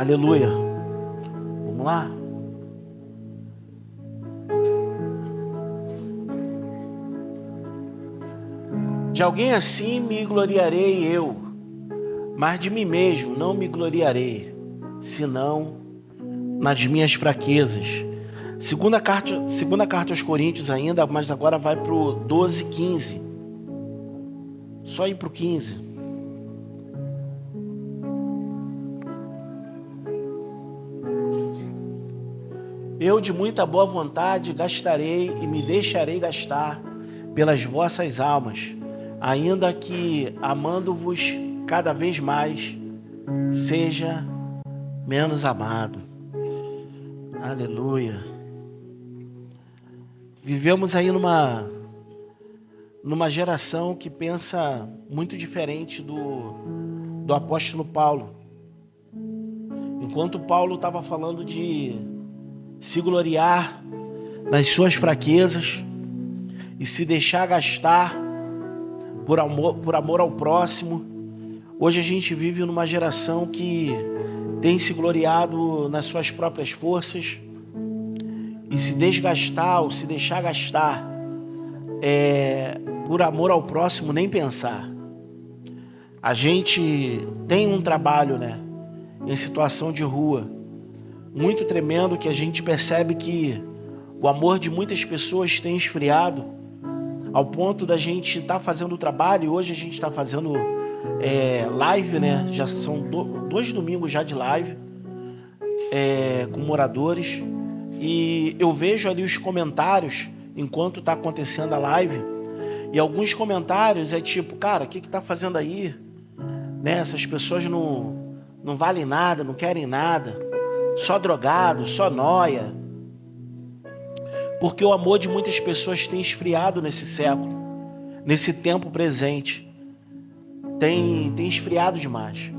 Aleluia. Vamos lá? De alguém assim me gloriarei eu, mas de mim mesmo não me gloriarei, senão nas minhas fraquezas. Segunda carta aos Coríntios ainda, mas agora vai para o 12:15. Só ir para o 15. Eu de muita boa vontade gastarei e me deixarei gastar pelas vossas almas, ainda que, amando-vos cada vez mais, seja menos amado. Aleluia. Vivemos aí numa geração que pensa muito diferente do apóstolo Paulo. Enquanto Paulo estava falando de se gloriar nas suas fraquezas e se deixar gastar por amor ao próximo, hoje a gente vive numa geração que tem se gloriado nas suas próprias forças e se desgastar ou se deixar gastar por amor ao próximo, nem pensar. A gente tem um trabalho, em situação de rua, muito tremendo, que a gente percebe que o amor de muitas pessoas tem esfriado, ao ponto da gente estar fazendo o trabalho, e hoje a gente está fazendo live, já são 2 domingos já de live, com moradores, e eu vejo ali os comentários, enquanto está acontecendo a live, e alguns comentários é tipo, cara, o que está fazendo aí? Essas pessoas não valem nada, não querem nada, só drogado, só nóia. Porque o amor de muitas pessoas tem esfriado nesse século, nesse tempo presente. Tem esfriado demais.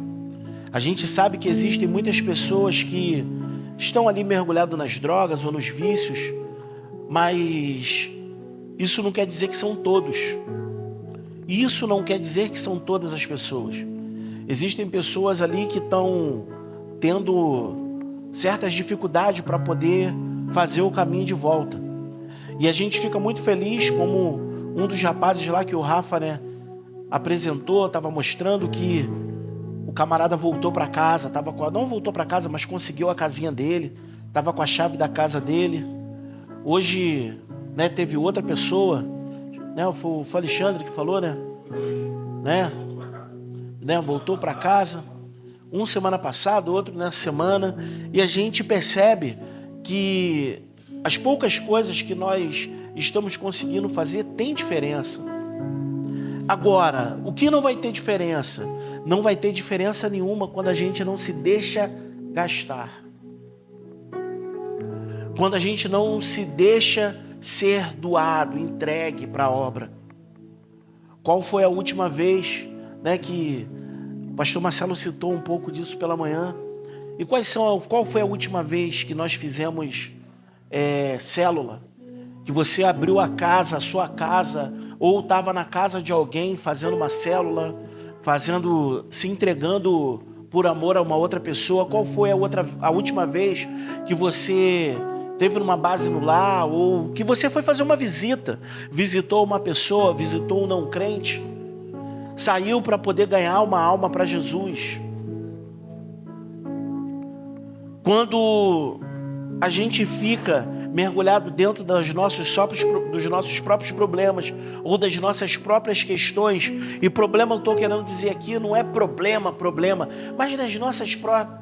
A gente sabe que existem muitas pessoas que estão ali mergulhadas nas drogas ou nos vícios, mas isso não quer dizer que são todos. Isso não quer dizer que são todas as pessoas. Existem pessoas ali que estão tendo certas dificuldades para poder fazer o caminho de volta. E a gente fica muito feliz, como um dos rapazes lá que o Rafa, apresentou, estava mostrando que o camarada voltou para casa, não voltou para casa, mas conseguiu a casinha dele, estava com a chave da casa dele. Hoje, teve outra foi o Alexandre que falou, voltou para casa, um semana passada, outro nessa semana, e a gente percebe que as poucas coisas que nós estamos conseguindo fazer tem diferença. Agora, o que não vai ter diferença? Não vai ter diferença nenhuma quando a gente não se deixa gastar. Quando a gente não se deixa ser doado, entregue para a obra. Qual foi a última vez, que o pastor Marcelo citou um pouco disso pela manhã? E qual foi a última vez que nós fizemos célula? Que você abriu a sua casa, ou estava na casa de alguém fazendo uma célula, se entregando por amor a uma outra pessoa? Qual foi a última vez que você teve numa base no lar, ou que você foi fazer uma visita, visitou uma pessoa, visitou um não crente, saiu para poder ganhar uma alma para Jesus? Quando a gente fica mergulhado dentro dos nossos próprios problemas, ou das nossas próprias questões, e problema eu estou querendo dizer aqui, não é problema, mas nas nossas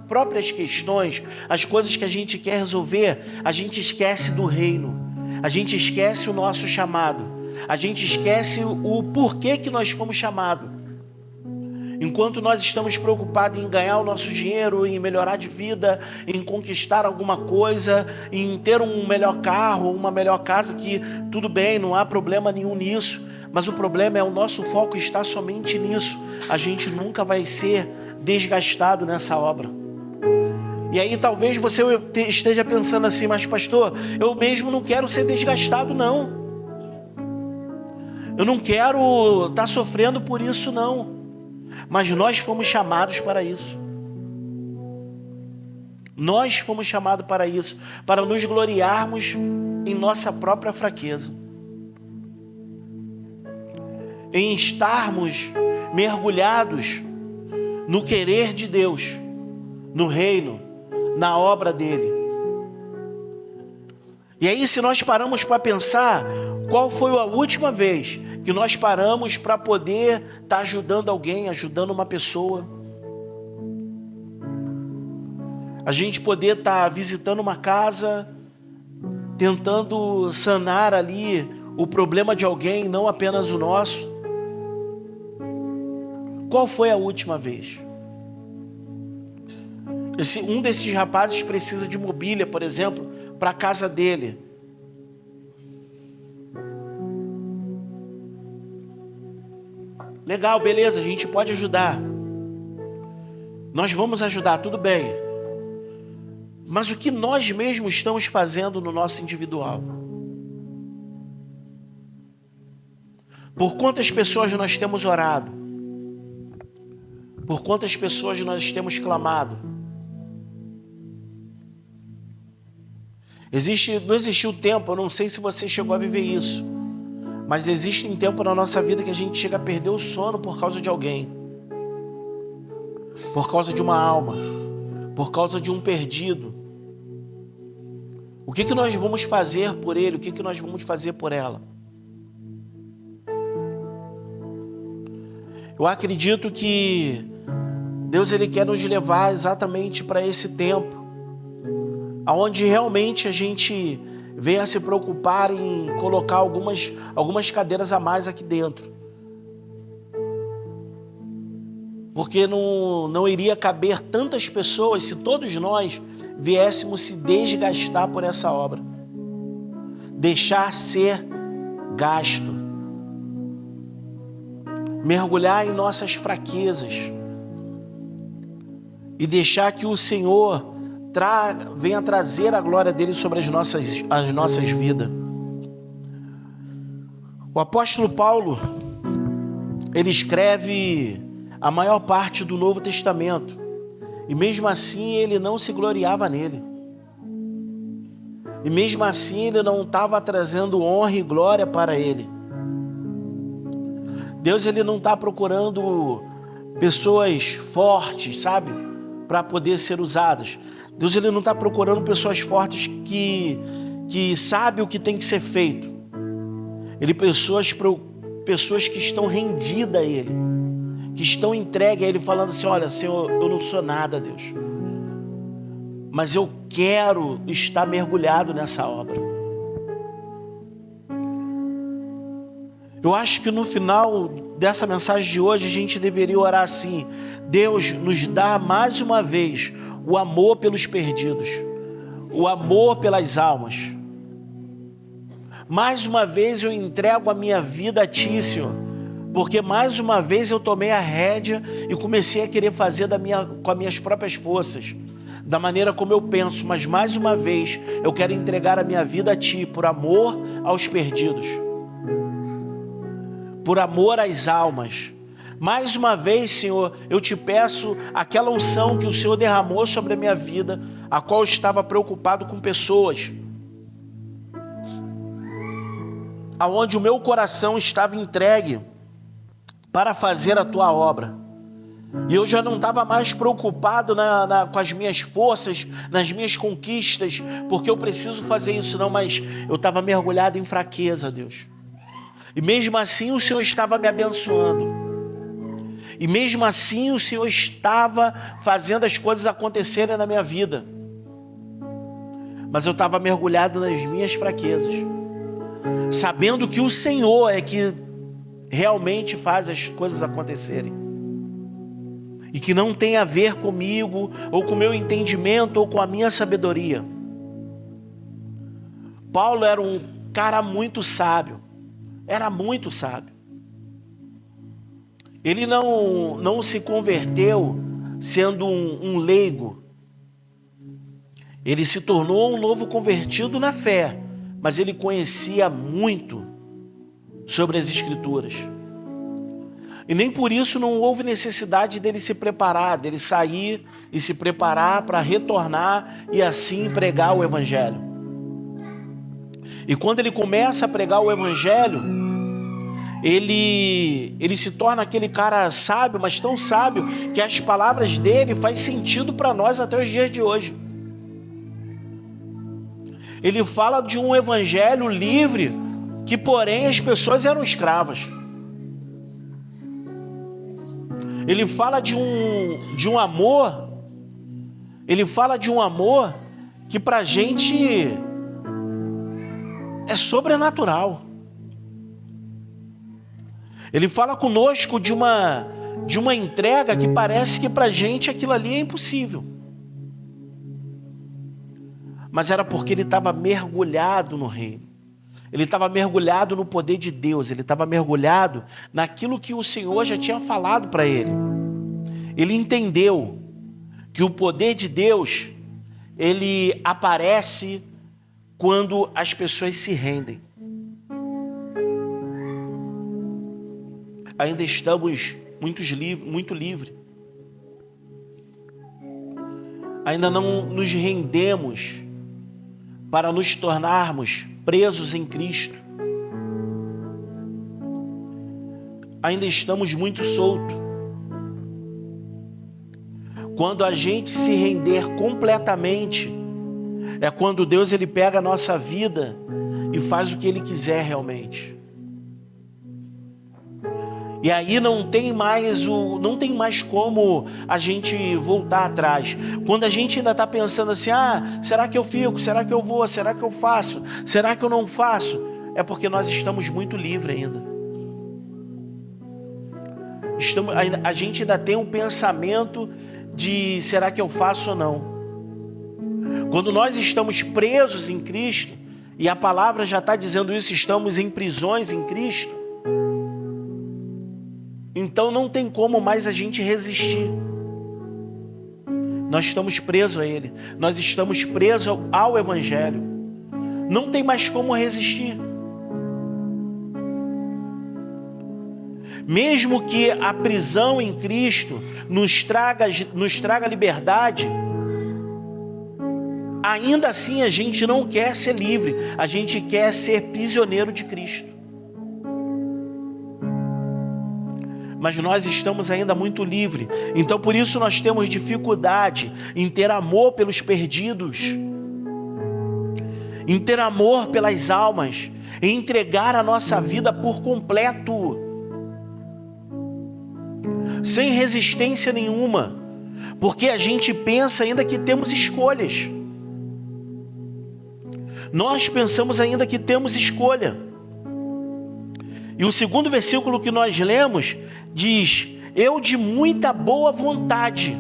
próprias questões, as coisas que a gente quer resolver, a gente esquece do reino, a gente esquece o nosso chamado, a gente esquece o porquê que nós fomos chamados. Enquanto nós estamos preocupados em ganhar o nosso dinheiro, em melhorar de vida, em conquistar alguma coisa, em ter um melhor carro, uma melhor casa, que tudo bem, não há problema nenhum nisso, mas o problema é o nosso foco está somente nisso. A gente nunca vai ser desgastado nessa obra. E aí talvez você esteja pensando assim, mas pastor, eu mesmo não quero ser desgastado, não. Eu não quero estar sofrendo por isso, não. Mas nós fomos chamados para isso. Nós fomos chamados para isso, para nos gloriarmos em nossa própria fraqueza, em estarmos mergulhados no querer de Deus, no reino, na obra dele. E aí, se nós paramos para pensar, qual foi a última vez que nós paramos para poder estar ajudando alguém, ajudando uma pessoa? A gente poder estar visitando uma casa, tentando sanar ali o problema de alguém, não apenas o nosso. Qual foi a última vez? Um desses rapazes precisa de mobília, por exemplo, para a casa dele. Legal, beleza, a gente pode ajudar. Nós vamos ajudar, tudo bem. Mas o que nós mesmos estamos fazendo no nosso individual? Por quantas pessoas nós temos orado? Por quantas pessoas nós temos clamado? Não existiu tempo, eu não sei se você chegou a viver isso, mas existe um tempo na nossa vida que a gente chega a perder o sono por causa de alguém, por causa de uma alma, por causa de um perdido. O que nós vamos fazer por ele? O que nós vamos fazer por ela? Eu acredito que Deus ele quer nos levar exatamente para esse tempo, onde realmente a gente venha se preocupar em colocar algumas cadeiras a mais aqui dentro. Porque não iria caber tantas pessoas se todos nós viéssemos se desgastar por essa obra. Deixar ser gasto. Mergulhar em nossas fraquezas. E deixar que o Senhor venha trazer a glória dele sobre as nossas vidas. O apóstolo Paulo, ele escreve a maior parte do Novo Testamento, e mesmo assim ele não se gloriava nele. E mesmo assim ele não estava trazendo honra e glória para ele. Deus ele não está procurando pessoas fortes, sabe? Para poder ser usadas. Deus ele não está procurando pessoas fortes que sabem o que tem que ser feito. Ele pessoas que estão rendidas a Ele, que estão entregues a Ele, falando assim: olha, Senhor, eu não sou nada, Deus, mas eu quero estar mergulhado nessa obra. Eu acho que no final dessa mensagem de hoje a gente deveria orar assim: Deus, nos dá mais uma vez o amor pelos perdidos, o amor pelas almas. Mais uma vez eu entrego a minha vida a Ti, Senhor, porque mais uma vez eu tomei a rédea e comecei a querer fazer com as minhas próprias forças, da maneira como eu penso, mas mais uma vez eu quero entregar a minha vida a Ti, por amor aos perdidos, por amor às almas. Mais uma vez, Senhor, eu te peço aquela unção que o Senhor derramou sobre a minha vida, a qual eu estava preocupado com pessoas, aonde o meu coração estava entregue para fazer a Tua obra. E eu já não estava mais preocupado com as minhas forças, nas minhas conquistas, porque eu preciso fazer isso, não, mas eu estava mergulhado em fraqueza, Deus. E mesmo assim o Senhor estava me abençoando. E mesmo assim o Senhor estava fazendo as coisas acontecerem na minha vida. Mas eu estava mergulhado nas minhas fraquezas, sabendo que o Senhor é que realmente faz as coisas acontecerem. E que não tem a ver comigo, ou com o meu entendimento, ou com a minha sabedoria. Paulo era um cara muito sábio. Era muito sábio. Ele não se converteu sendo um leigo. Ele se tornou um novo convertido na fé, mas ele conhecia muito sobre as Escrituras. E nem por isso não houve necessidade dele se preparar, dele sair e se preparar para retornar e assim pregar o Evangelho. E quando ele começa a pregar o Evangelho, ele se torna aquele cara sábio, mas tão sábio, que as palavras dele fazem sentido para nós até os dias de hoje. Ele fala de um evangelho livre, que porém as pessoas eram escravas. Ele fala de um amor, ele fala de um amor que pra gente é sobrenatural. Ele fala conosco de uma entrega que parece que pra gente aquilo ali é impossível. Mas era porque ele estava mergulhado no reino. Ele estava mergulhado no poder de Deus. Ele estava mergulhado naquilo que o Senhor já tinha falado para ele. Ele entendeu que o poder de Deus, ele aparece quando as pessoas se rendem. Ainda estamos muito livres. Ainda não nos rendemos para nos tornarmos presos em Cristo. Ainda estamos muito soltos. Quando a gente se render completamente, é quando Deus ele pega a nossa vida e faz o que Ele quiser realmente. E aí não tem mais como a gente voltar atrás. Quando a gente ainda está pensando assim, será que eu fico? Será que eu vou? Será que eu faço? Será que eu não faço? É porque nós estamos muito livres ainda. A gente ainda tem um pensamento de será que eu faço ou não? Quando nós estamos presos em Cristo, e a palavra já está dizendo isso, estamos em prisões em Cristo, então não tem como mais a gente resistir. Nós estamos presos a Ele. Nós estamos presos ao Evangelho. Não tem mais como resistir. Mesmo que a prisão em Cristo nos traga liberdade, ainda assim a gente não quer ser livre. A gente quer ser prisioneiro de Cristo. Mas nós estamos ainda muito livres. Então por isso nós temos dificuldade em ter amor pelos perdidos, em ter amor pelas almas, em entregar a nossa vida por completo, sem resistência nenhuma, porque a gente pensa ainda que temos escolhas. Nós pensamos ainda que temos escolha. E o segundo versículo que nós lemos diz: eu de muita boa vontade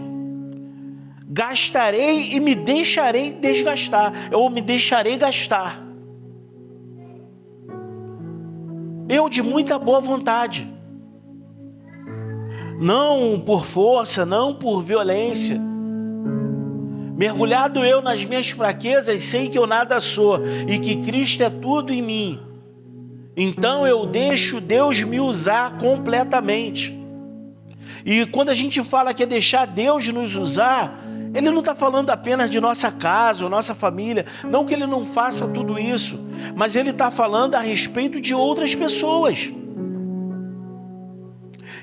gastarei e me deixarei desgastar, ou me deixarei gastar. Eu de muita boa vontade, não por força, não por violência. Mergulhado eu nas minhas fraquezas, sei que eu nada sou e que Cristo é tudo em mim. Então eu deixo Deus me usar completamente. E quando a gente fala que é deixar Deus nos usar, Ele não está falando apenas de nossa casa ou nossa família. Não que Ele não faça tudo isso, mas Ele está falando a respeito de outras pessoas.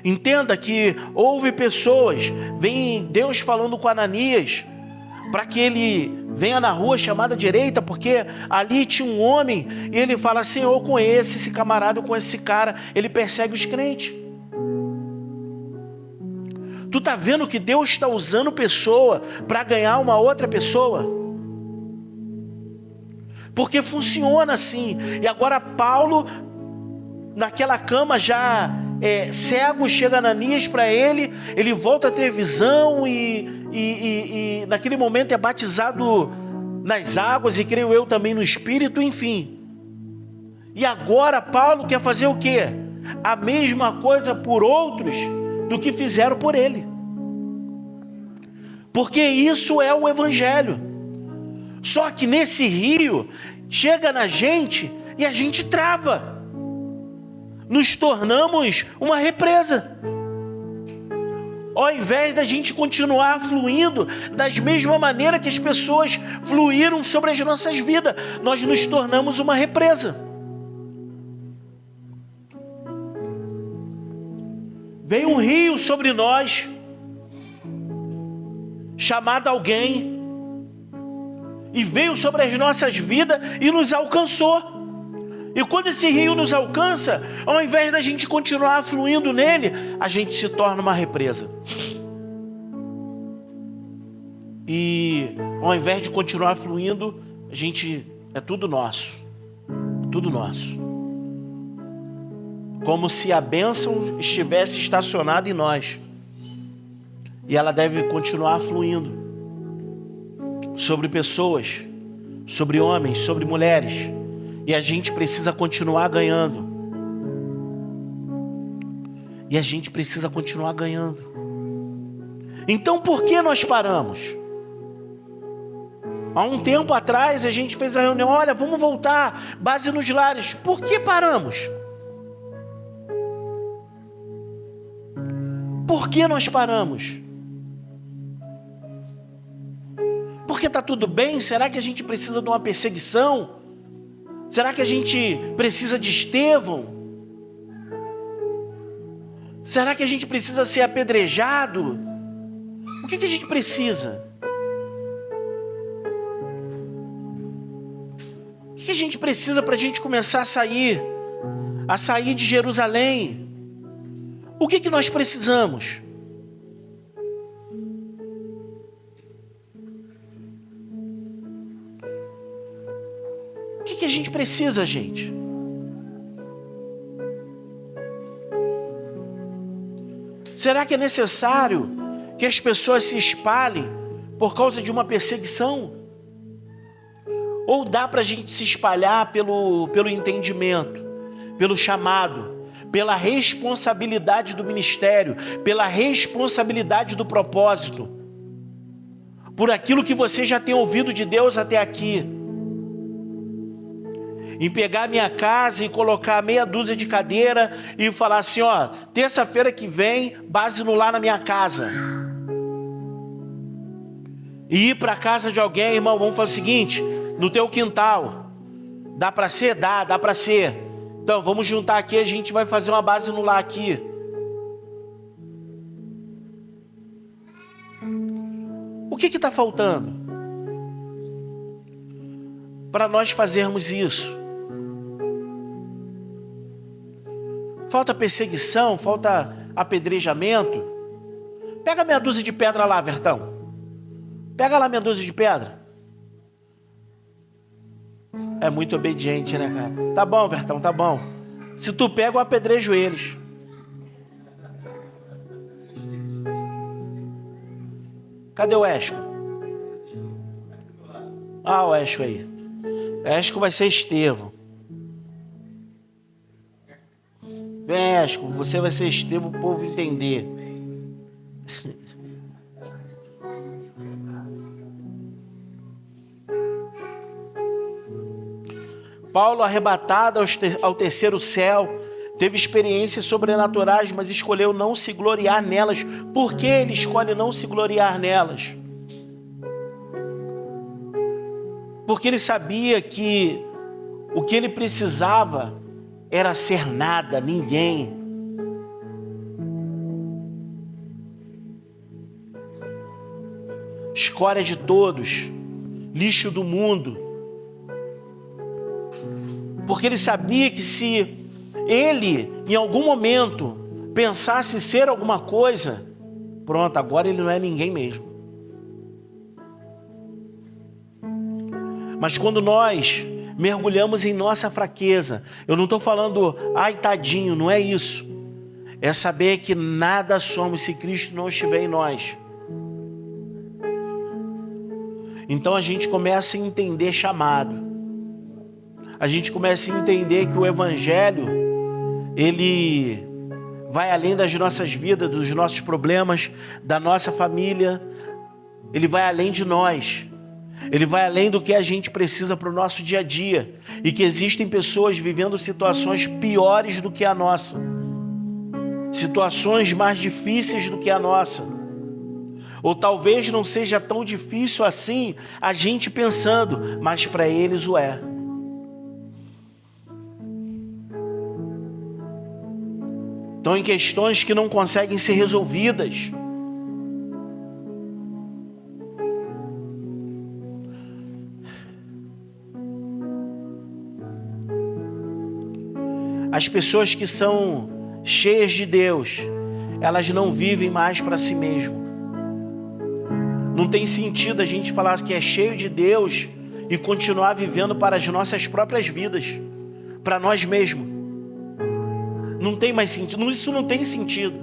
Entenda que houve pessoas, vem Deus falando com Ananias, para que ele venha na rua chamada direita, porque ali tinha um homem, e ele fala: Senhor, com esse camarada, com esse cara, ele persegue os crentes. Tu está vendo que Deus está usando pessoa para ganhar uma outra pessoa? Porque funciona assim. E agora Paulo, naquela cama já cego, chega Ananias para ele, ele volta a ter visão e naquele momento é batizado nas águas e creio eu também no Espírito, enfim. E agora Paulo quer fazer o quê? A mesma coisa por outros do que fizeram por ele. Porque isso é o Evangelho. Só que nesse rio chega na gente e a gente trava. nos tornamos uma represa. Ao invés da gente continuar fluindo da mesma maneira que as pessoas fluíram sobre as nossas vidas, nós nos tornamos uma represa. Veio um rio sobre nós, chamado alguém, e veio sobre as nossas vidas e nos alcançou. E quando esse rio nos alcança, ao invés da gente continuar fluindo nele, a gente se torna uma represa. E ao invés de continuar fluindo, a gente é tudo nosso. Tudo nosso. Como se a bênção estivesse estacionada em nós. E ela deve continuar fluindo sobre pessoas, sobre homens, sobre mulheres. E a gente precisa continuar ganhando. E a gente precisa continuar ganhando. Então por que nós paramos? Há um tempo atrás a gente fez a reunião, olha, vamos voltar, base nos lares. Por que paramos? Por que nós paramos? Porque está tudo bem? Será que a gente precisa de uma perseguição? Será que a gente precisa de Estevão? Será que a gente precisa ser apedrejado? O que a gente precisa? O que a gente precisa para a gente começar a sair de Jerusalém? O que nós precisamos? O que a gente precisa, gente? Será que é necessário que as pessoas se espalhem por causa de uma perseguição? Ou dá para a gente se espalhar pelo entendimento, pelo chamado, pela responsabilidade do ministério, pela responsabilidade do propósito, por aquilo que você já tem ouvido de Deus até aqui? Em pegar minha casa e colocar meia dúzia de cadeira e falar assim, ó, terça-feira que vem, base no lar na minha casa. E ir para a casa de alguém, irmão, vamos fazer o seguinte, no teu quintal, dá para ser? Dá para ser. Então, vamos juntar aqui, a gente vai fazer uma base no lar aqui. O que está faltando para nós fazermos isso? Falta perseguição, falta apedrejamento. Pega meia dúzia de pedra lá, Vertão. Pega lá meia dúzia de pedra. É muito obediente, né, cara? Tá bom, Vertão, tá bom. Se tu pega, eu apedrejo eles. Cadê o Esco? Ah, o Esco aí. Esco vai ser Estevão. Vem, Esco, você vai ser Estevão, o povo entender. Paulo, arrebatado ao terceiro céu, teve experiências sobrenaturais, mas escolheu não se gloriar nelas. Por que ele escolhe não se gloriar nelas? Porque ele sabia que o que ele precisava era ser nada, ninguém. Escória de todos, lixo do mundo. Porque ele sabia que se ele, em algum momento, pensasse ser alguma coisa, pronto, agora ele não é ninguém mesmo. Mas quando nós mergulhamos em nossa fraqueza, eu não estou falando, ai tadinho, não é isso. É saber que nada somos se Cristo não estiver em nós. Então a gente começa a entender chamado. A gente começa a entender que o Evangelho, ele vai além das nossas vidas, dos nossos problemas, da nossa família. Ele vai além de nós. Ele vai além do que a gente precisa para o nosso dia a dia. E que existem pessoas vivendo situações piores do que a nossa. Situações mais difíceis do que a nossa. Ou talvez não seja tão difícil assim a gente pensando, mas para eles o é. Estão em questões que não conseguem ser resolvidas. As pessoas que são cheias de Deus, elas não vivem mais para si mesmo. Não tem sentido a gente falar que é cheio de Deus e continuar vivendo para as nossas próprias vidas, para nós mesmos. Não tem mais sentido, isso não tem sentido.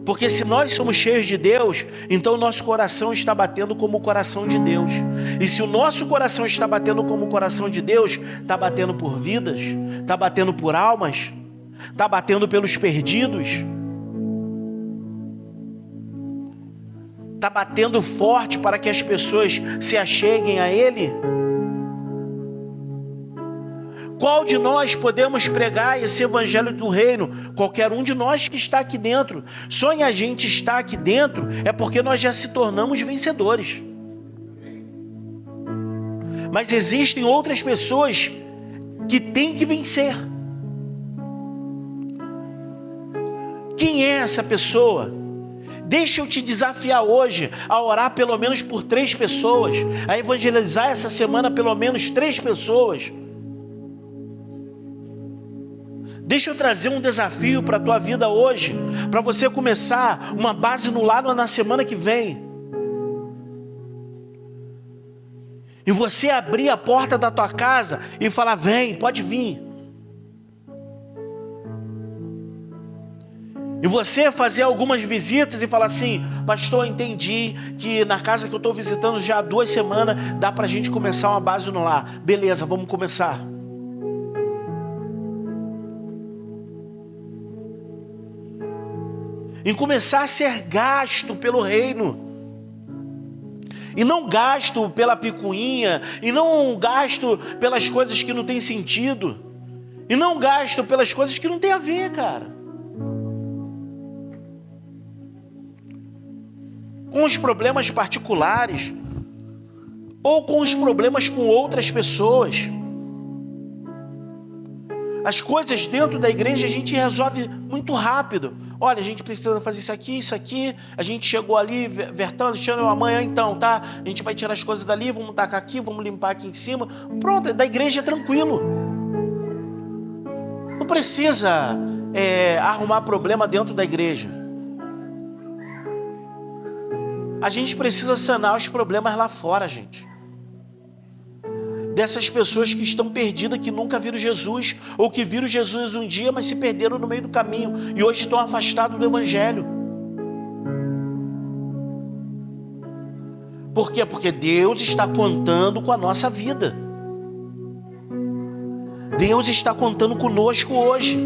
Porque se nós somos cheios de Deus, então o nosso coração está batendo como o coração de Deus. E se o nosso coração está batendo como o coração de Deus, está batendo por vidas, está batendo por almas, está batendo pelos perdidos, está batendo forte para que as pessoas se acheguem a Ele. Qual de nós podemos pregar esse evangelho do reino? Qualquer um de nós que está aqui dentro. Só em a gente estar aqui dentro é porque nós já se tornamos vencedores. Mas existem outras pessoas que têm que vencer. Quem é essa pessoa? Deixa eu te desafiar hoje a orar pelo menos por 3 pessoas, a evangelizar essa semana pelo menos 3 pessoas. Deixa eu trazer um desafio para a tua vida hoje, para você começar uma base no lar na semana que vem. E você abrir a porta da tua casa e falar: vem, pode vir. E você fazer algumas visitas e falar assim: pastor, entendi que na casa que eu estou visitando já há 2 semanas, dá para a gente começar uma base no lar. Beleza, vamos começar. Em começar a ser gasto pelo reino. E não gasto pela picuinha, e não gasto pelas coisas que não tem sentido, e não gasto pelas coisas que não tem a ver, cara. Com os problemas particulares, ou com os problemas com outras pessoas. As coisas dentro da igreja a gente resolve muito rápido. Olha, a gente precisa fazer isso aqui. A gente chegou ali, Vertando, Cristiano, amanhã então, tá? A gente vai tirar as coisas dali, vamos tacar aqui, vamos limpar aqui em cima. Pronto, da igreja é tranquilo. Não precisa arrumar problema dentro da igreja. A gente precisa sanar os problemas lá fora, gente. Dessas pessoas que estão perdidas, que nunca viram Jesus, ou que viram Jesus um dia, mas se perderam no meio do caminho, e hoje estão afastados do evangelho. Por quê? Porque Deus está contando com a nossa vida. Deus está contando conosco hoje.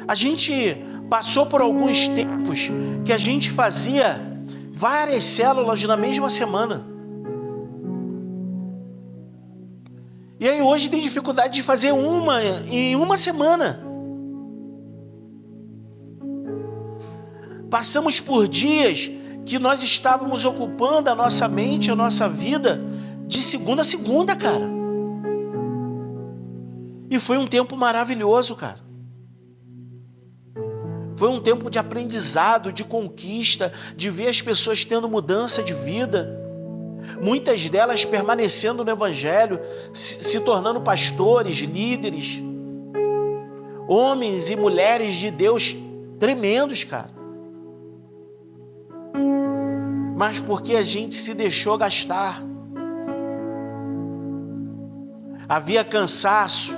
A gente passou por alguns tempos que a gente fazia várias células na mesma semana. E aí hoje tem dificuldade de fazer uma em uma semana. Passamos por dias que nós estávamos ocupando a nossa mente, a nossa vida, de segunda a segunda, cara. E foi um tempo maravilhoso, cara. Foi um tempo de aprendizado, de conquista, de ver as pessoas tendo mudança de vida. Muitas delas permanecendo no evangelho, se tornando pastores, líderes, homens e mulheres de Deus tremendos, cara. Mas porque a gente se deixou gastar. Havia cansaço.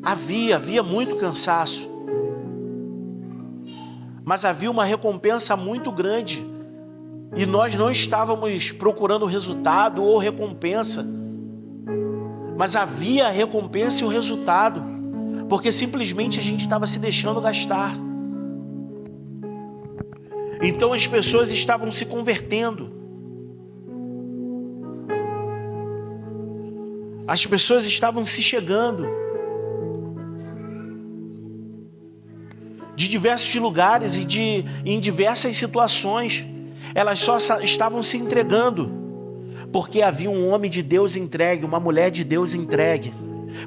Havia muito cansaço. Mas havia uma recompensa muito grande. E nós não estávamos procurando resultado ou recompensa. Mas havia a recompensa e o resultado. Porque simplesmente a gente estava se deixando gastar. Então as pessoas estavam se convertendo. As pessoas estavam se chegando de diversos lugares e em diversas situações. Elas só estavam se entregando porque havia um homem de Deus entregue, uma mulher de Deus entregue,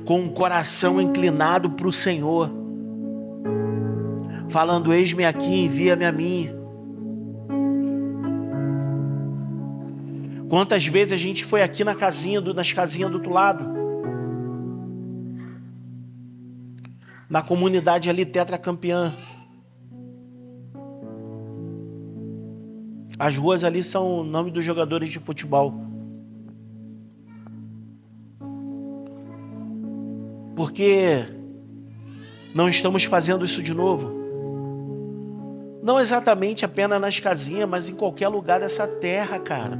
com um coração inclinado para o Senhor, falando: eis-me aqui, envia-me a mim. Quantas vezes a gente foi aqui nas casinhas do outro lado, na comunidade ali Tetracampeã. As ruas ali são o nome dos jogadores de futebol. Porque não estamos fazendo isso de novo. Não exatamente apenas nas casinhas, mas em qualquer lugar dessa terra, cara.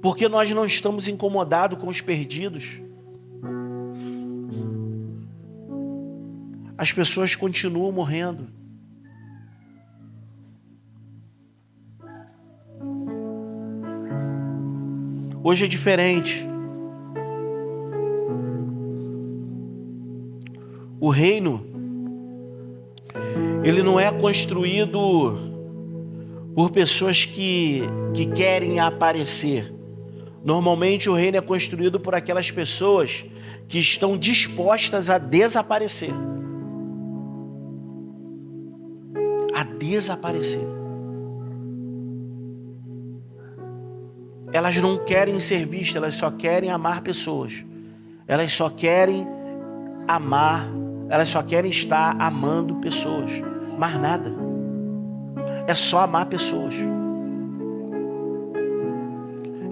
Porque nós não estamos incomodados com os perdidos. As pessoas continuam morrendo. Hoje é diferente. O reino, ele não é construído por pessoas que querem aparecer. Normalmente o reino é construído por aquelas pessoas que estão dispostas a desaparecer. A desaparecer. Elas não querem ser vistas, elas só querem amar pessoas. Elas só querem amar, elas só querem estar amando pessoas. Mais nada. É só amar pessoas.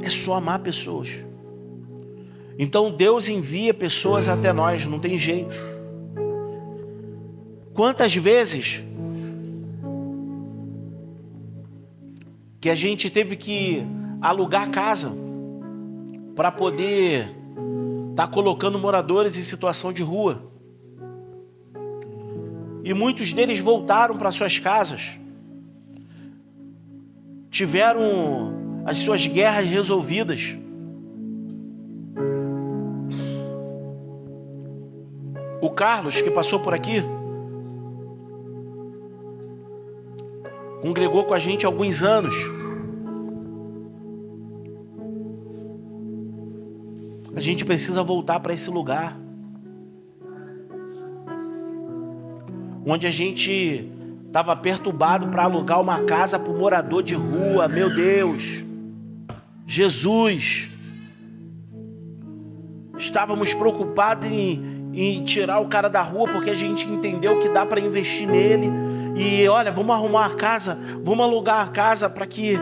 É só amar pessoas. Então Deus envia pessoas até nós, não tem jeito. Quantas vezes que a gente teve que alugar casa para poder estar colocando moradores em situação de rua. E muitos deles voltaram para suas casas, tiveram as suas guerras resolvidas. O Carlos, que passou por aqui, congregou com a gente há alguns anos. A gente precisa voltar para esse lugar onde a gente estava perturbado para alugar uma casa para o morador de rua. Meu Deus, Jesus, estávamos preocupados em tirar o cara da rua, porque a gente entendeu que dá para investir nele. E olha, vamos arrumar a casa, vamos alugar a casa para que...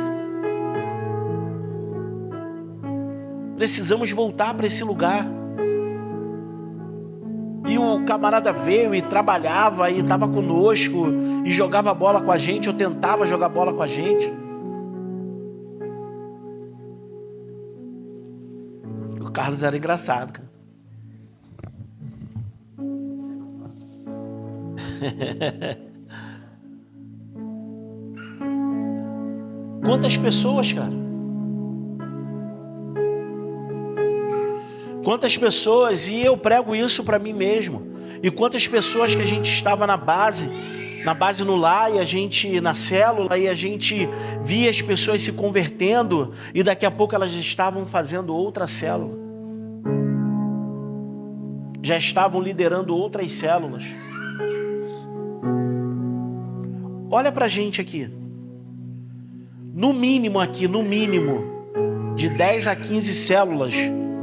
Precisamos voltar para esse lugar. E o camarada veio e trabalhava e estava conosco e jogava bola com a gente, ou tentava jogar bola com a gente. O Carlos era engraçado, cara. Quantas pessoas, cara? Quantas pessoas, e eu prego isso para mim mesmo, e quantas pessoas que a gente estava na base no lar, e a gente na célula, e a gente via as pessoas se convertendo, e daqui a pouco elas estavam fazendo outra célula, já estavam liderando outras células. Olha pra gente aqui, no mínimo de 10 a 15 células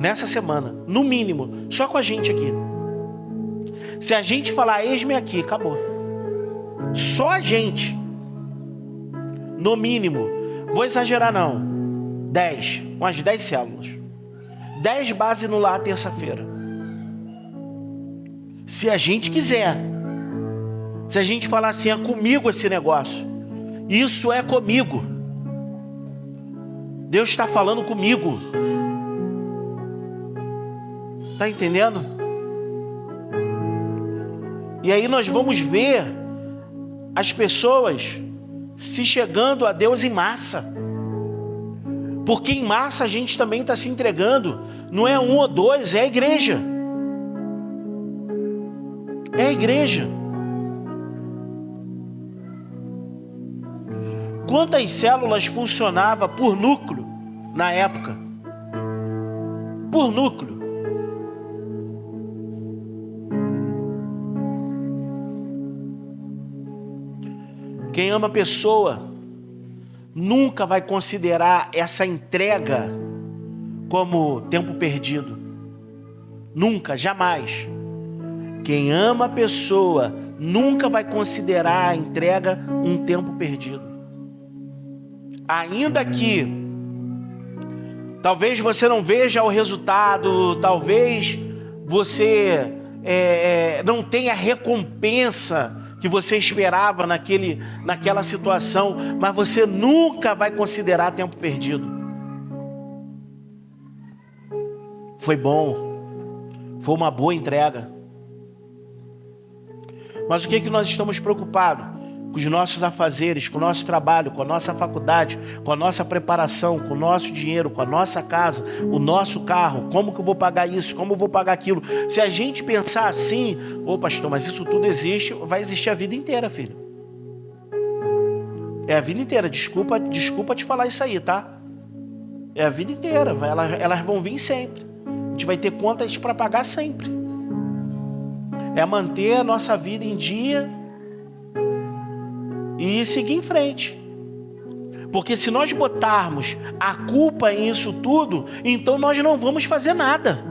nessa semana, no mínimo, só com a gente aqui. Se a gente falar eis-me aqui, acabou. Só a gente, no mínimo, vou exagerar não, 10, umas 10 células, 10 bases no lar terça-feira. Se a gente quiser, se a gente falar assim, é comigo esse negócio, isso é comigo, Deus está falando comigo. Tá entendendo? E aí nós vamos ver as pessoas se chegando a Deus em massa. Porque em massa a gente também está se entregando. Não é um ou dois, é a igreja. É a igreja. Quantas células funcionava por núcleo na época? Por núcleo. Quem ama a pessoa nunca vai considerar essa entrega como tempo perdido. Nunca, jamais. Quem ama a pessoa nunca vai considerar a entrega um tempo perdido. Ainda que talvez você não veja o resultado, talvez você não tenha a recompensa que você esperava naquela situação, mas você nunca vai considerar tempo perdido. Foi bom, foi uma boa entrega. Mas o que nós estamos preocupados? Com os nossos afazeres, com o nosso trabalho, com a nossa faculdade, com a nossa preparação, com o nosso dinheiro, com a nossa casa, o nosso carro. Como que eu vou pagar isso? Como eu vou pagar aquilo? Se a gente pensar assim, pastor, mas isso tudo existe, vai existir a vida inteira, filho. É a vida inteira. Desculpa te falar isso aí, tá? É a vida inteira. Elas vão vir sempre. A gente vai ter contas para pagar sempre. É manter a nossa vida em dia e seguir em frente. Porque se nós botarmos a culpa nisso tudo, então nós não vamos fazer nada.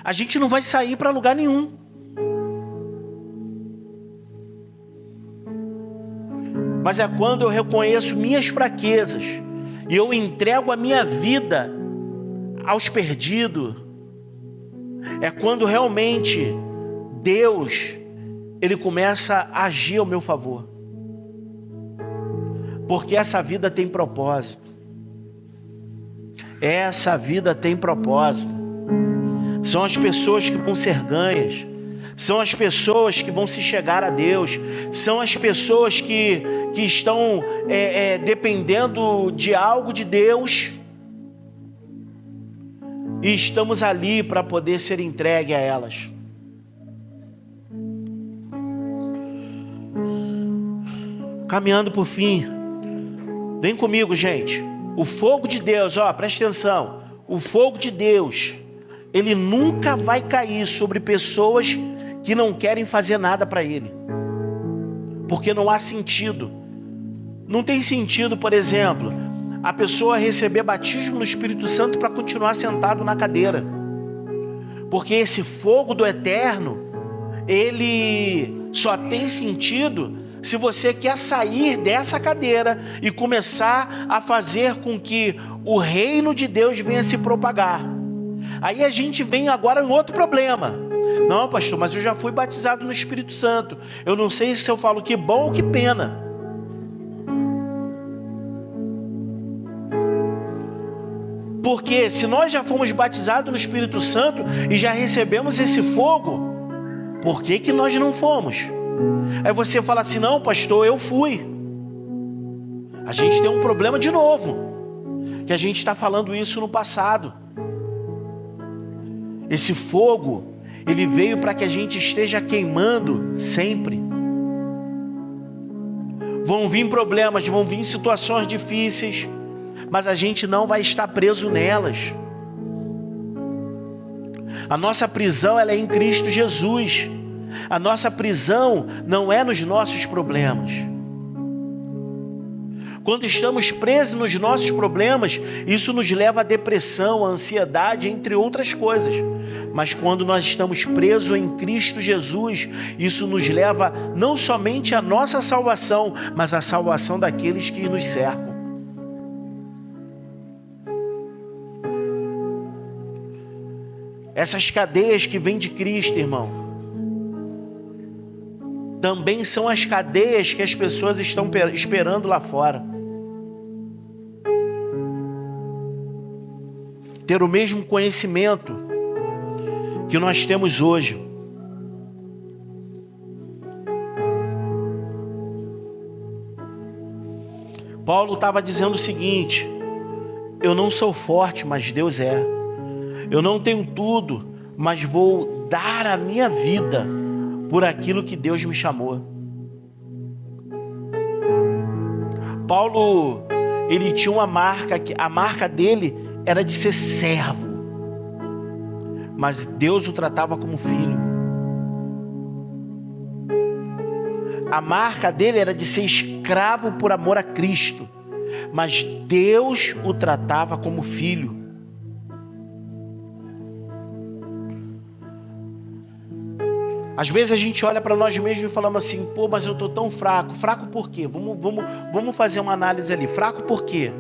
A gente não vai sair para lugar nenhum. Mas é quando eu reconheço minhas fraquezas e eu entrego a minha vida aos perdidos, é quando realmente Deus, Ele começa a agir ao meu favor. Porque essa vida tem propósito. Essa vida tem propósito. São as pessoas que vão ser ganhas. São as pessoas que vão se chegar a Deus. São as pessoas que estão dependendo de algo de Deus. E estamos ali para poder ser entregue a elas. Caminhando por fim. Vem comigo, gente. O fogo de Deus, presta atenção. O fogo de Deus, ele nunca vai cair sobre pessoas que não querem fazer nada para ele. Porque não há sentido. Não tem sentido, por exemplo, a pessoa receber batismo no Espírito Santo para continuar sentado na cadeira. Porque esse fogo do eterno, ele só tem sentido se você quer sair dessa cadeira e começar a fazer com que o reino de Deus venha se propagar. Aí a gente vem agora em outro problema. Não, pastor, mas eu já fui batizado no Espírito Santo. Eu não sei se eu falo que bom ou que pena. Porque se nós já fomos batizados no Espírito Santo e já recebemos esse fogo, por que nós não fomos? Aí você fala assim, não, pastor, eu fui. A gente tem um problema de novo, que a gente está falando isso no passado. Esse fogo, ele veio para que a gente esteja queimando sempre. Vão vir problemas, vão vir situações difíceis, mas a gente não vai estar preso nelas. A nossa prisão, ela é em Cristo Jesus. A nossa prisão não é nos nossos problemas. Quando estamos presos nos nossos problemas, isso nos leva à depressão, à ansiedade, entre outras coisas. Mas quando nós estamos presos em Cristo Jesus, isso nos leva não somente à nossa salvação, mas à salvação daqueles que nos cercam. Essas cadeias que vêm de Cristo, irmão, também são as cadeias que as pessoas estão esperando lá fora. Ter o mesmo conhecimento que nós temos hoje. Paulo estava dizendo o seguinte: eu não sou forte, mas Deus é. Eu não tenho tudo, mas vou dar a minha vida por aquilo que Deus me chamou. Paulo, ele tinha uma marca, a marca dele era de ser servo, mas Deus o tratava como filho. A marca dele era de ser escravo por amor a Cristo, mas Deus o tratava como filho. Às vezes a gente olha para nós mesmos e falamos assim: pô, mas eu estou tão fraco. Fraco por quê? Vamos fazer uma análise ali. Fraco por quê?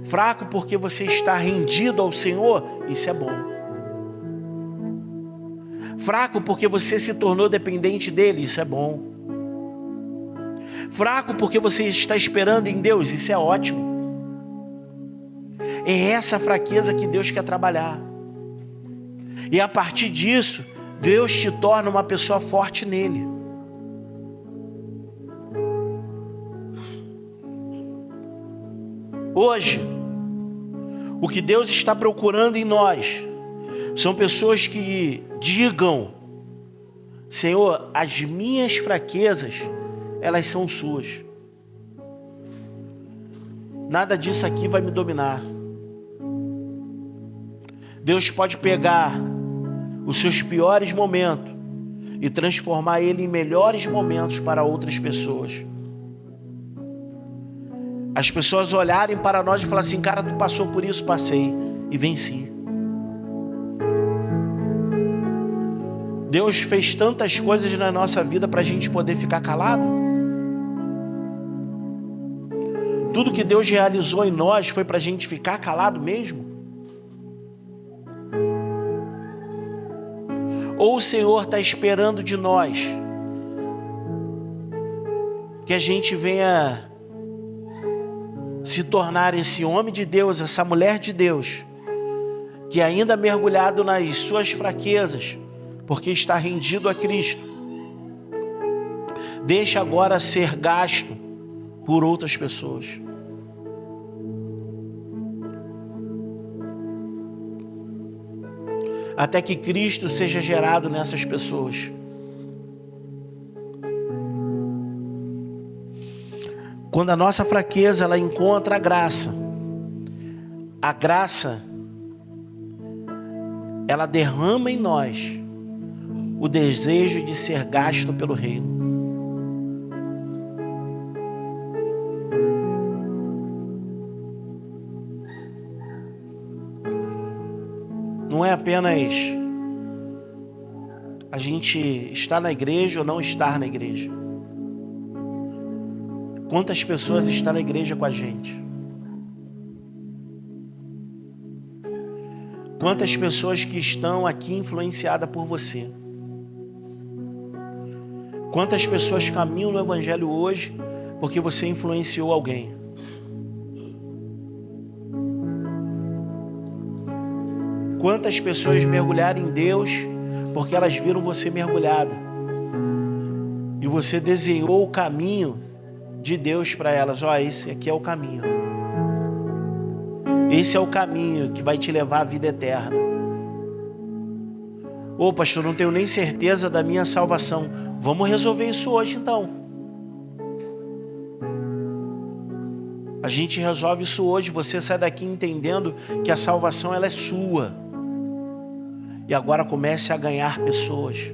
Fraco porque você está rendido ao Senhor? Isso é bom. Fraco porque você se tornou dependente dele? Isso é bom. Fraco porque você está esperando em Deus? Isso é ótimo. É essa fraqueza que Deus quer trabalhar. E a partir disso, Deus te torna uma pessoa forte nele. Hoje, o que Deus está procurando em nós são pessoas que digam: Senhor, as minhas fraquezas, elas são suas. Nada disso aqui vai me dominar. Deus pode pegar os seus piores momentos e transformar ele em melhores momentos para outras pessoas. As pessoas olharem para nós e falar assim: cara, tu passou por isso? Passei e venci. Deus fez tantas coisas na nossa vida para a gente poder ficar calado. Tudo que Deus realizou em nós foi para a gente ficar calado mesmo? Ou o Senhor está esperando de nós que a gente venha se tornar esse homem de Deus, essa mulher de Deus, que ainda mergulhado nas suas fraquezas, porque está rendido a Cristo, deixa agora ser gasto por outras pessoas. Até que Cristo seja gerado nessas pessoas. Quando a nossa fraqueza ela encontra a graça ela derrama em nós o desejo de ser gasto pelo reino. Não é apenas a gente estar na igreja ou não estar na igreja. Quantas pessoas estão na igreja com a gente? Quantas pessoas que estão aqui influenciadas por você? Quantas pessoas caminham no Evangelho hoje porque você influenciou alguém? Quantas pessoas mergulharam em Deus porque elas viram você mergulhada e você desenhou o caminho de Deus para elas? Ó, esse aqui é o caminho. Esse é o caminho que vai te levar à vida eterna. Ô pastor, não tenho nem certeza da minha salvação. Vamos resolver isso hoje então. A gente resolve isso hoje. Você sai daqui entendendo que a salvação ela é sua. E agora comece a ganhar pessoas.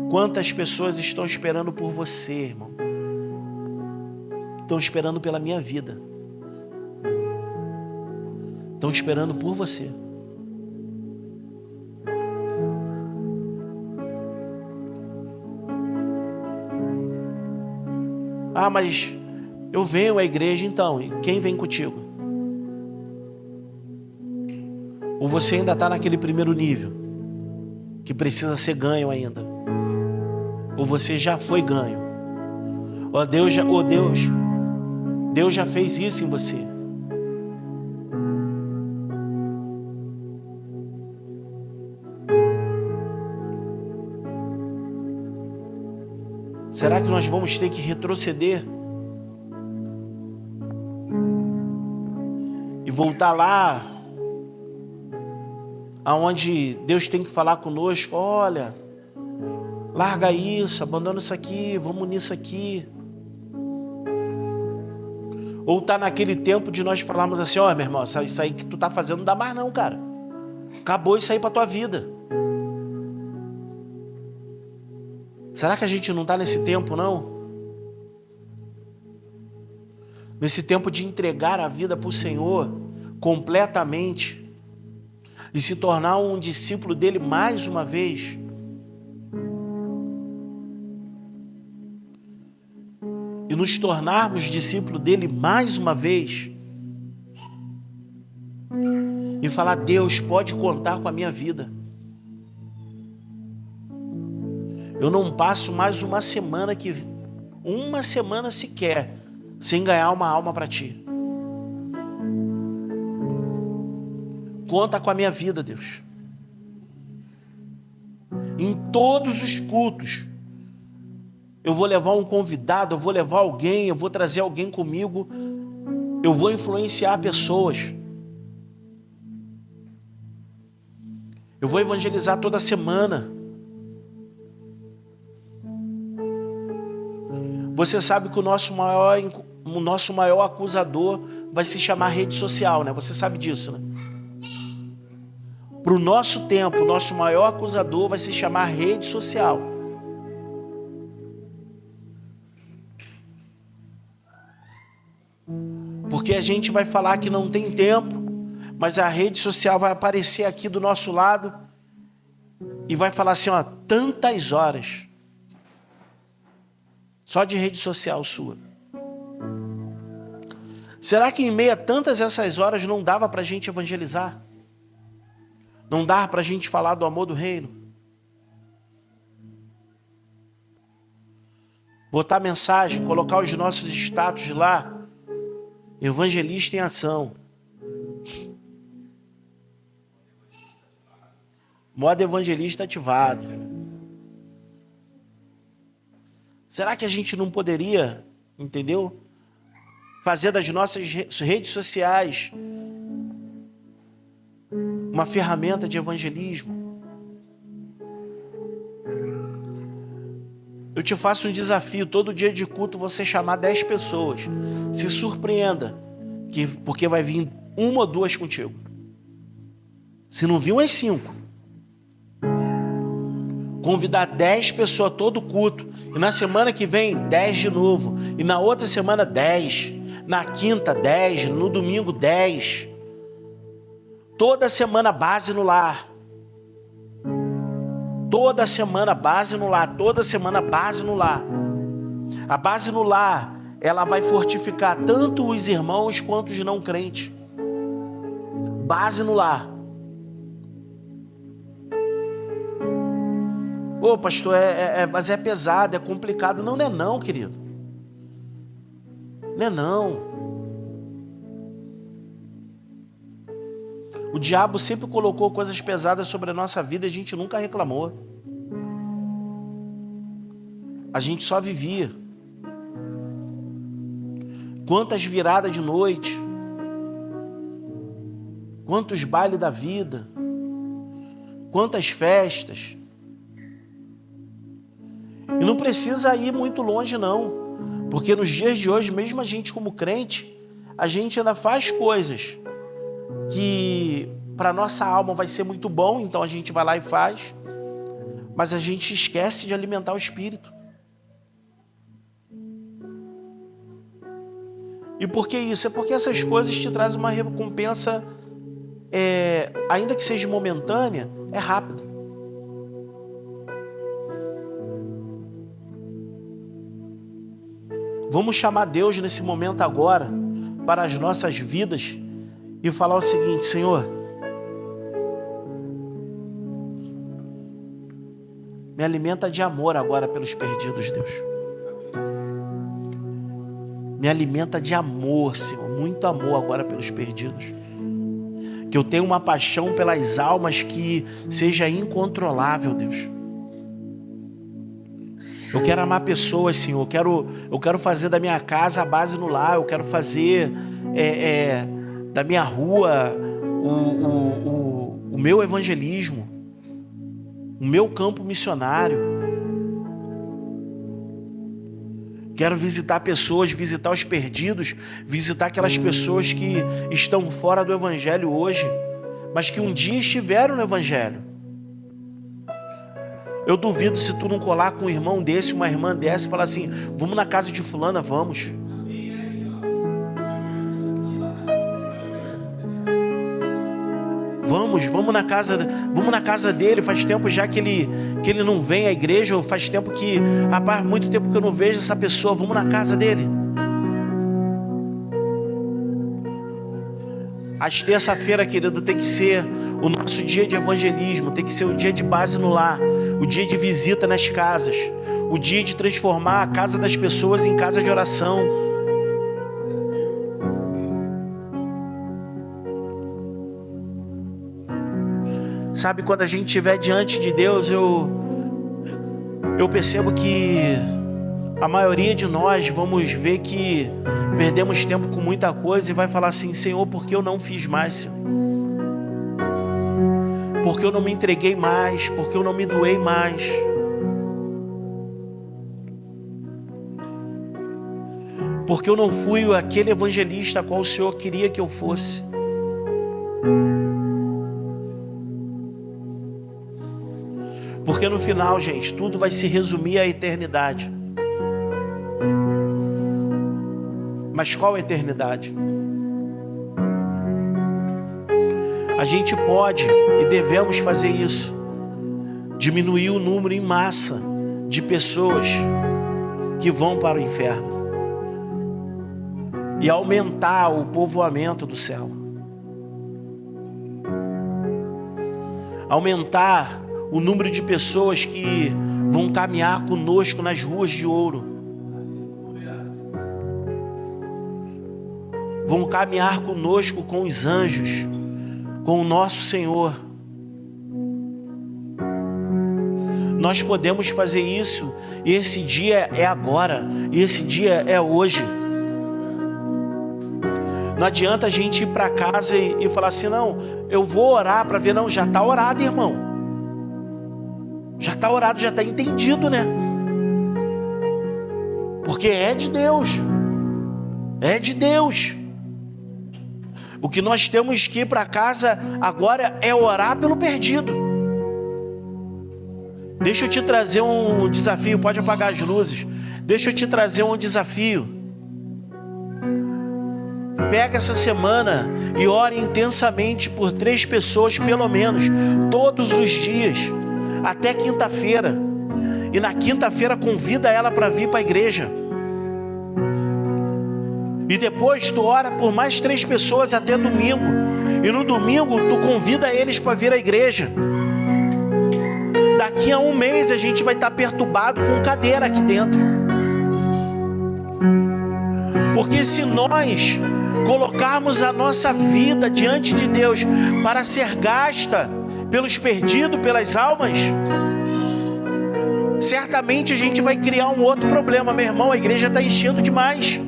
Quantas pessoas estão esperando por você, irmão? Estão esperando pela minha vida. Estão esperando por você. Ah, mas eu venho à igreja então. E quem vem contigo? Ou você ainda está naquele primeiro nível que precisa ser ganho ainda? Ou você já foi ganho? Deus já fez isso em você. Será que nós vamos ter que retroceder e voltar lá aonde Deus tem que falar conosco? Olha, larga isso, abandona isso aqui, vamos nisso aqui. Ou tá naquele tempo de nós falarmos assim, ó, meu irmão, isso aí que tu tá fazendo não dá mais não, cara. Acabou isso aí pra tua vida. Será que a gente não tá nesse tempo, não? Nesse tempo de entregar a vida pro Senhor completamente e se tornar um discípulo dele mais uma vez. E nos tornarmos discípulos dele mais uma vez. E falar, Deus, pode contar com a minha vida. Eu não passo mais uma semana sequer, sem ganhar uma alma para ti. Conta com a minha vida, Deus. Em todos os cultos, eu vou levar um convidado, eu vou levar alguém, eu vou trazer alguém comigo, eu vou influenciar pessoas. Eu vou evangelizar toda semana. Você sabe que o nosso maior acusador vai se chamar rede social, né? Você sabe disso, né? Para o nosso tempo, o nosso maior acusador vai se chamar rede social. Porque a gente vai falar que não tem tempo, mas a rede social vai aparecer aqui do nosso lado e vai falar assim, ó, tantas horas só de rede social sua. Será que em meio a tantas essas horas não dava para a gente evangelizar? Não dava para a gente falar do amor do reino? Botar mensagem, colocar os nossos status lá, evangelista em ação. Modo evangelista ativado. Será que a gente não poderia, entendeu? Fazer das nossas redes sociais uma ferramenta de evangelismo? Eu te faço um desafio, todo dia de culto você chamar 10 pessoas. Se surpreenda, porque vai vir uma ou duas contigo. Se não vir umas 5. Convidar 10 pessoas todo culto. E na semana que vem, 10 de novo. E na outra semana, 10. Na quinta, 10. No domingo, 10. Toda semana, base no lar. Toda semana, base no lar. Toda semana, base no lar. A base no lar, ela vai fortificar tanto os irmãos quanto os não crentes. Base no lar. Ô, pastor, mas é pesado, é complicado. Não, não é não, querido. Não é não. O diabo sempre colocou coisas pesadas sobre a nossa vida e a gente nunca reclamou. A gente só vivia. Quantas viradas de noite. Quantos bailes da vida. Quantas festas. E não precisa ir muito longe, não. Porque nos dias de hoje, mesmo a gente como crente, a gente ainda faz coisas que para nossa alma vai ser muito bom, então a gente vai lá e faz. Mas a gente esquece de alimentar o espírito. E por que isso? É porque essas coisas te trazem uma recompensa, ainda que seja momentânea, é rápida. Vamos chamar Deus nesse momento agora para as nossas vidas e falar o seguinte: Senhor, me alimenta de amor agora pelos perdidos, Deus. Me alimenta de amor, Senhor, muito amor agora pelos perdidos. Que eu tenha uma paixão pelas almas que seja incontrolável, Deus. Eu quero amar pessoas, Senhor. Eu quero fazer da minha casa a base no lar. Eu quero fazer da minha rua o meu evangelismo, o meu campo missionário. Quero visitar pessoas, visitar os perdidos, visitar aquelas pessoas que estão fora do evangelho hoje, mas que um dia estiveram no evangelho. Eu duvido se tu não colar com um irmão desse, uma irmã dessa, e falar assim: vamos na casa de fulana, vamos. Vamos na casa dele. Faz tempo já que ele não vem à igreja, ou faz tempo que, rapaz, muito tempo que eu não vejo essa pessoa. Vamos na casa dele. Às terça-feira, querido, tem que ser o nosso dia de evangelismo, tem que ser o dia de base no lar, o dia de visita nas casas, o dia de transformar a casa das pessoas em casa de oração. Sabe, quando a gente estiver diante de Deus, eu percebo que a maioria de nós vamos ver que perdemos tempo com muita coisa e vai falar assim: Senhor, por que eu não fiz mais, Senhor? Por que eu não me entreguei mais? Por que eu não me doei mais? Porque eu não fui aquele evangelista a qual o Senhor queria que eu fosse. Porque no final, gente, tudo vai se resumir à eternidade. Mas qual eternidade? A gente pode e devemos fazer isso. Diminuir o número em massa de pessoas que vão para o inferno e aumentar o povoamento do céu. Aumentar o número de pessoas que vão caminhar conosco nas ruas de ouro. Vão caminhar conosco com os anjos, com o nosso Senhor. Nós podemos fazer isso, e esse dia é agora, e esse dia é hoje. Não adianta a gente ir para casa e falar assim: não, eu vou orar para ver. Não, já está orado, irmão. Já está orado, já está entendido, né? Porque é de Deus. É de Deus. O que nós temos que ir para casa agora é orar pelo perdido. Deixa eu te trazer um desafio. Pode apagar as luzes. Deixa eu te trazer um desafio. Pega essa semana e ore intensamente por 3 pessoas, pelo menos, todos os dias, até quinta-feira. E na quinta-feira convida ela para vir para a igreja. E depois tu ora por mais 3 pessoas até domingo. E no domingo tu convida eles para vir à igreja. Daqui a um mês a gente vai estar perturbado com cadeira aqui dentro. Porque se nós colocarmos a nossa vida diante de Deus para ser gasta pelos perdidos, pelas almas, certamente a gente vai criar um outro problema. Meu irmão, a igreja está enchendo demais.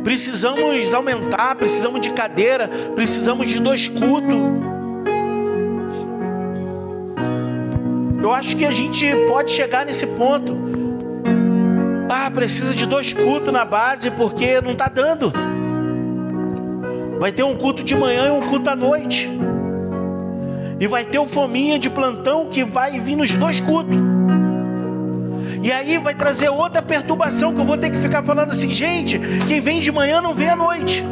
Precisamos aumentar, precisamos de cadeira, precisamos de 2 cultos. Eu acho que a gente pode chegar nesse ponto. Precisa de 2 cultos na base, porque não está dando. Vai ter um culto de manhã e um culto à noite. E vai ter o fominha de plantão que vai vir nos 2 cultos. E aí vai trazer outra perturbação, que eu vou ter que ficar falando assim: gente, quem vem de manhã não vem à noite.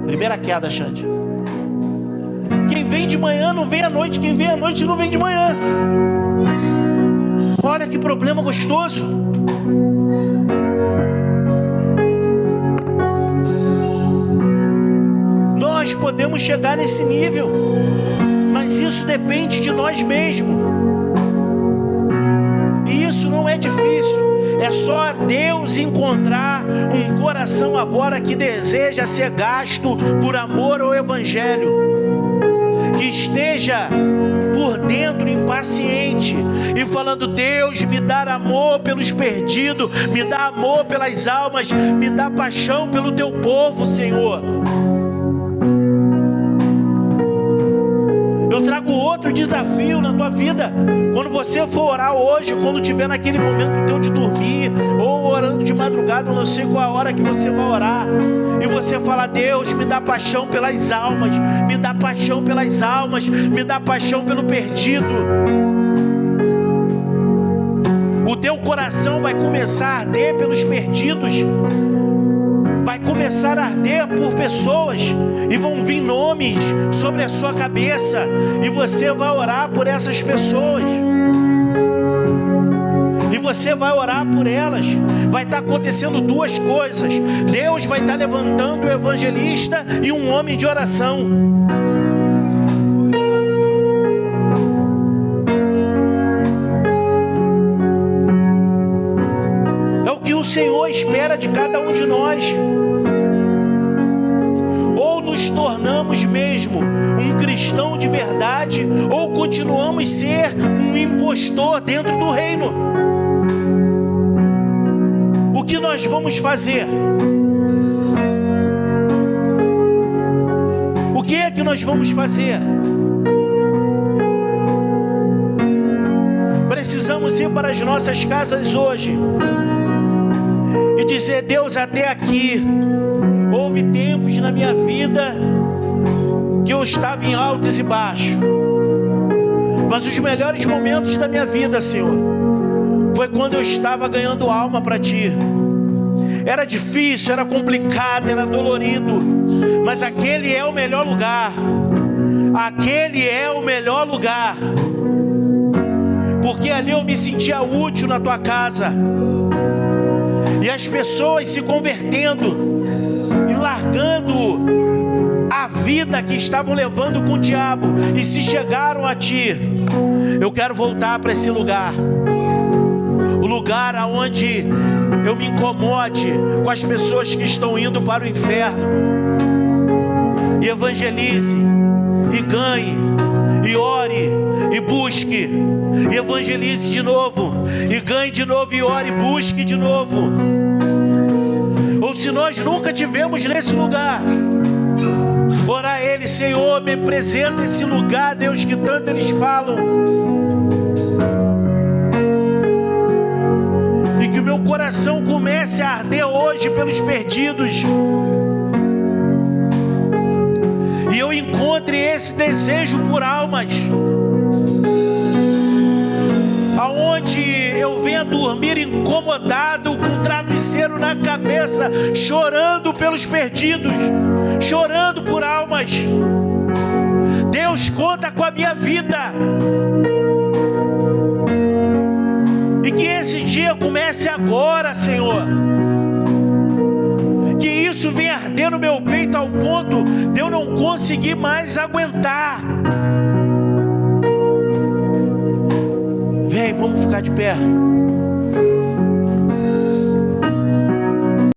Primeira queda, Xande. Quem vem de manhã não vem à noite, quem vem à noite não vem de manhã. Olha que problema gostoso. Nós podemos chegar nesse nível, mas isso depende de nós mesmos. E isso não é difícil. É só Deus encontrar um coração agora que deseja ser gasto por amor ao Evangelho, que esteja por por dentro impaciente e falando: Deus, me dá amor pelos perdidos, me dá amor pelas almas, me dá paixão pelo teu povo, Senhor. Eu trago outro desafio na tua vida. Quando você for orar hoje, quando estiver naquele momento teu de dormir, ou orando de madrugada, eu não sei qual a hora que você vai orar, e você fala: Deus, me dá paixão pelas almas, me dá paixão pelas almas, me dá paixão pelo perdido. O teu coração vai começar a arder pelos perdidos, vai começar a arder por pessoas, e vão vir nomes sobre a sua cabeça, e você vai orar por essas pessoas, e você vai orar por elas. Vai estar acontecendo duas coisas: Deus vai estar levantando um evangelista e um homem de oração. É o que o Senhor espera de cada um de nós. Ou nos tornamos mesmo um cristão de verdade, ou continuamos a ser um impostor dentro do reino. O que nós vamos fazer? O que é que nós vamos fazer? Precisamos ir para as nossas casas hoje e dizer: Deus, até aqui houve tempos na minha vida que eu estava em altos e baixos, mas os melhores momentos da minha vida, Senhor, foi quando eu estava ganhando alma para Ti. Era difícil, era complicado, era dolorido, mas aquele é o melhor lugar. Aquele é o melhor lugar, porque ali eu me sentia útil na Tua casa, e as pessoas se convertendo e largando a vida que estavam levando com o diabo, e se chegaram a Ti. Eu quero voltar para esse lugar, o lugar aonde eu me incomode com as pessoas que estão indo para o inferno, e evangelize, e ganhe, e ore, e busque, e evangelize de novo, e ganhe de novo, e ore, e busque de novo. Ou se nós nunca tivemos nesse lugar, orar a Ele: Senhor, me apresenta esse lugar, Deus, que tanto eles falam, e que o meu coração comece a arder hoje pelos perdidos, e eu encontre esse desejo por almas, aonde eu venha dormir incomodado, com o travesseiro na cabeça, chorando pelos perdidos, chorando por almas. Deus, conta com a minha vida, e que esse dia comece agora, Senhor. Que isso venha arder no meu peito ao ponto de eu não conseguir mais aguentar. Vem, vamos ficar de pé.